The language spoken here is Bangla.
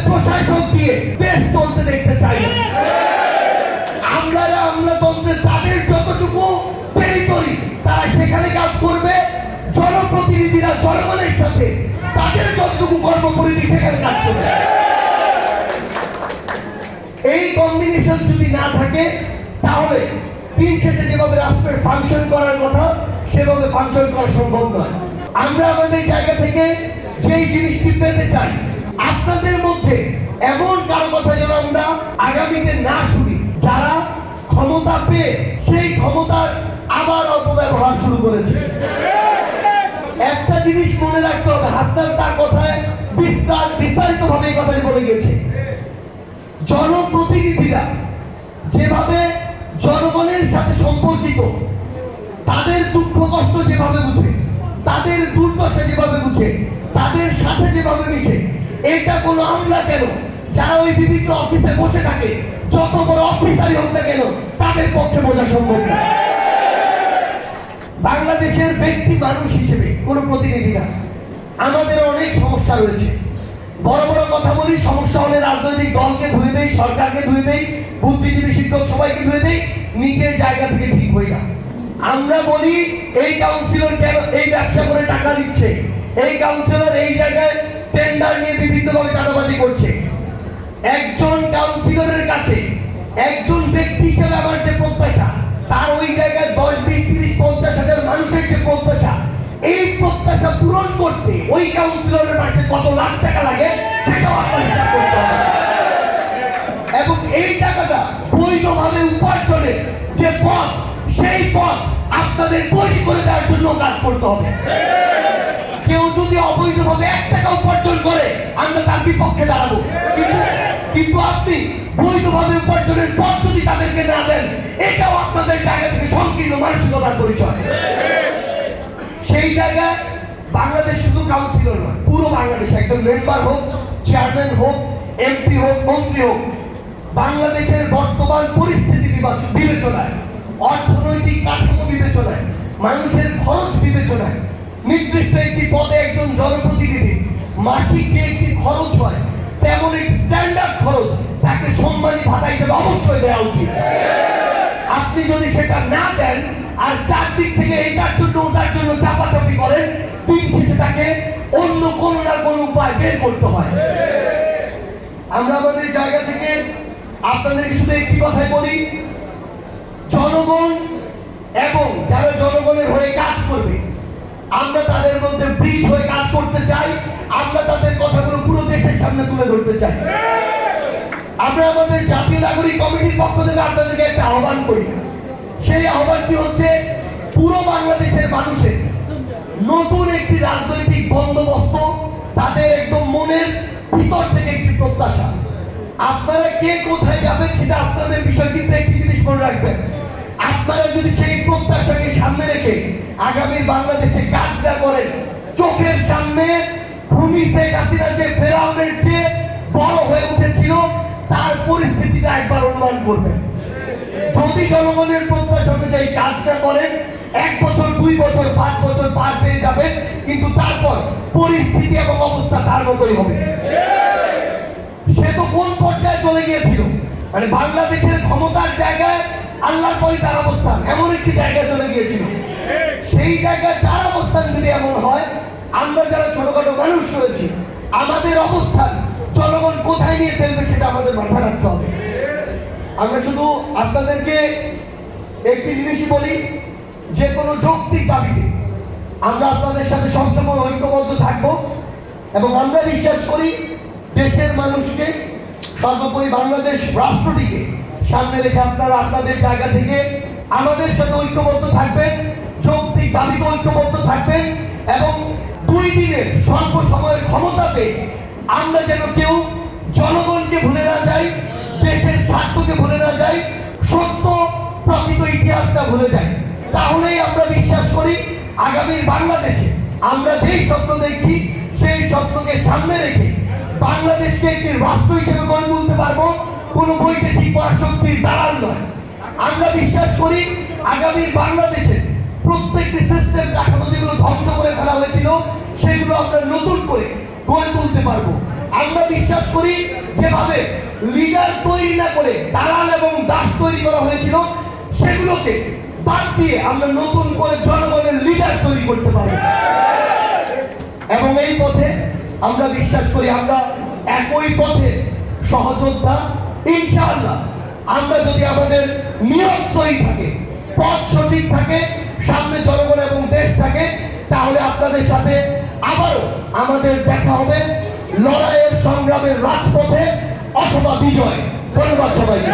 প্রশাসক দিয়ে দেশ চলতে দেখতে চাই না। আমলাতন্ত্রের তাদের যতটুকু টেরিটরি তারা সেখানে কাজ করবে, জনপ্রতিনিধিরা জনগণের সাথে তাদের যতটুকু কর্মপরিধি সেখানে কাজ করবে। এই কম্বিনেশন যদি না থাকে তাহলে দিন শেষে যেভাবে রাষ্ট্রের ফাংশন করার কথা সেভাবে ফাংশন করা সম্ভব নয়। আমরা আমাদের জায়গা থেকে যেই জিনিসটি পেতে চাই, আপনাদের মধ্যে এমন কারো কথা যেন আমরা আগামীতে না শুনি যারা ক্ষমতা পেয়ে সেই ক্ষমতার আবার অপব্যবহার শুরু করেছে। একটা জিনিস মনে রাখতে হবে, হাসনাত তার কথায় বিস্তারিতভাবে এই কথাটি বলে গেছে, জনপ্রতিনিধিরা যেভাবে জনগণের সাথে সম্পর্কিত, তাদের দুঃখ কষ্ট যেভাবে বুঝে, তাদের দুর্দশা যেভাবে বুঝে, তাদের সাথে যেভাবে মিশে, এটা কোনো আমলা কেন যারা ওই বিভিন্ন অফিসে বসে থাকে, যত বড় অফিসারই হোক না কেন, তাদের পক্ষে বোঝা সম্ভব না। বাংলাদেশের ব্যক্তি মানুষ হিসেবে কোন প্রতিনিধি না, আমাদের অনেক সমস্যা রয়েছে। বড় বড় কথা বলি, সমস্যা হলে রাজনৈতিক দলকে ধুয়ে দেই, সরকারকে ধুয়ে দেই, বুদ্ধিজীবী শিক্ষক সবাইকে ধুয়ে দেই, নিজের জায়গা থেকে ঠিক হই না। আমরা বলি এই কাউন্সিলর কেন এই ব্যবসা করে টাকা নিচ্ছে, এই কাউন্সিলর এই জায়গায় টেন্ডার নিয়ে বিভিন্নভাবে চাঁদাবাজি করছে। একজন কাউন্সিলরের কাছে একজন ব্যক্তি হিসেবে আমার যে প্রত্যাশা, তার ওই জায়গায় 10, 20, 30, 50 হাজার মানুষের যে প্রত্যাশা, এই প্রত্যাশা পূরণ করতে ওই কাউন্সিলরের মাসে কত লাখ টাকা লাগে সেটাও আপনার হিসাব করতে হবে। এবং এই টাকাটা বৈধভাবে উপার্জনের যে পথ, সেই পথ আপনাদের তৈরি করে দেওয়ার জন্য কাজ করতে হবে। কেউ যদি অবৈধভাবে 1 টাকা উপার্জন করে আমরা তার বিপক্ষে দাঁড়াবো, কিন্তু আপনি বৈধভাবে উপার্জনের পথ যদি তাদেরকে না দেন, এটাও আপনাদের জায়গা থেকে সংকীর্ণ মানসিকতার পরিচয়। সেই জায়গায় বাংলাদেশ শুধু কাউন্সিলর নয়, পুরো বাংলাদেশ, একজন মেম্বার হোক, চেয়ারম্যান হোক, এমপি হোক, মন্ত্রী হোক, বাংলাদেশের বর্তমান পরিস্থিতি বিবেচনায়, অর্থনৈতিক কাঠামো বিবেচনায়, মানুষের খরচ বিবেচনায়, নির্দিষ্ট একটি পদে একজন জনপ্রতিনিধি মাসিক যে একটি খরচ হয়, তেমন একটি স্ট্যান্ডার্ড খরচ তাকে সম্মানী ভাতা হিসেবে অবশ্যই দেওয়া উচিত। আপনি যদি সেটা না দেন আর চারদিক থেকে এটার জন্য ওটার জন্য চাপাচাপি করেন, দিন শেষে তাকে অন্য কোনো না কোনো উপায় বের করতে হয়। আমরা আমাদের জায়গা থেকে আপনাদেরকে শুধু একটি কথাই বলি, জনগণ এবং যারা জনগণের হয়ে কাজ করবে, আমরা তাদের মধ্যে ব্রিজ হয়ে কাজ করতে চাই। আমরা তাদের কথাগুলো পুরো দেশের সামনে তুলে ধরতে চাই। আমরা আমাদের জাতীয় নাগরিক কমিটির পক্ষ থেকে আপনাদেরকে একটা আহ্বান করি। সেই আহ্বানটি হচ্ছে পুরো বাংলাদেশের মানুষের নতুন একটি রাজনৈতিক বন্দোবস্ত, তাদের একদম মনের ভিতর থেকে একটি প্রত্যাশা। আপনারা কে কোথায় যাবেন সেটা আপনাদের বিষয়, কিন্তু একটি জিনিস মনে রাখবেন, আপনারা যদি সেই প্রত্যাশাকে সামনে রেখে আগামীর বাংলাদেশে কাজ না করেন, চোখের সামনে খুনি শেখ হাসিনা যে ফেরাউনের চেয়ে বড় হয়ে উঠেছিল তার পরিস্থিতিটা একবার অনুমান করবেন। যদি জনগণের প্রত্যাশা অনুযায়ী কাজ না করেন, 1 বছর, 2 বছর, 5 বছর পার পেয়ে যাবেন, কিন্তু তারপর পরিস্থিতি এবং অবস্থা তার মতোই হবে। সে তো কোন পর্যায়ে চলে গিয়েছিল, মানে বাংলাদেশের ক্ষমতার জায়গায় আল্লাহর পরে তার অবস্থান এমন একটি জায়গায় চলে গিয়েছিল। সেই জায়গায় তার অবস্থান যদি এমন হয়, আমরা যারা ছোটখাটো মানুষ রয়েছি, আমাদের অবস্থান জনগণ কোথায় নিয়ে ফেলবে সেটা আমাদের মাথায় রাখতে হবে। আমরা শুধু আপনাদেরকে একটি জিনিসই বলি, যে কোনো যৌক্তিক দাবিতে আমরা আপনাদের সাথে সবসময় ঐক্যবদ্ধ থাকবো এবং আমরা বিশ্বাস করি দেশের মানুষকে, সর্বোপরি বাংলাদেশ রাষ্ট্রটিকে সামনে রেখে আপনারা আপনাদের জায়গা থেকে আমাদের সাথে ঐক্যবদ্ধ থাকবেন, যৌক্তিক দাবিতে ঐক্যবদ্ধ থাকবেন এবং 2 দিনের স্বল্প সময়ের ক্ষমতা পেয়ে আমরা যেন কেউ জনগণকে ভুলে না যাই, দেশের স্বার্থকে ভুলে না যাই, সত্য প্রকৃত ইতিহাসটা ভুলে যাই। তাহলেই আমরা বিশ্বাস করি আগামীর বাংলাদেশে আমরা যেই স্বপ্ন দেখছি সেই স্বপ্নকে সামনে রেখে বাংলাদেশকে একটি রাষ্ট্র হিসেবে গড়ে তুলতে পারবো, কোনো বৈদেশিক পরাশক্তির দালাল নয়। আমরা বিশ্বাস করি আগামীর বাংলাদেশে প্রত্যেকটি সিস্টেম কাঠামো যেগুলো ধ্বংস করে ফেলা হয়েছিল সেগুলো আমরা নতুন করে গড়ে তুলতে পারবো। আমরা বিশ্বাস করি যেভাবে লিডার তৈরি না করে দালাল এবং দাস তৈরি করা হয়েছিল, সেগুলোকে বাদ দিয়ে আমরা নতুন করে জনগণের লিডার তৈরি করতে পারব। এবং এই পথে আমরা বিশ্বাস করি, আমরা একই পথে সহযোদ্ধা। ইনশাআল্লাহ আমরা যদি আমাদের নিয়ত সহি থাকে, পথ সঠিক থাকে, সামনে জনগণ এবং দেশ থাকে, তাহলে আপনাদের সাথে আবারও আমাদের দেখা হবে লড়াইয়ের সংগ্রামের রাজপথে অথবা বিজয়। ধন্যবাদ সবাইকে।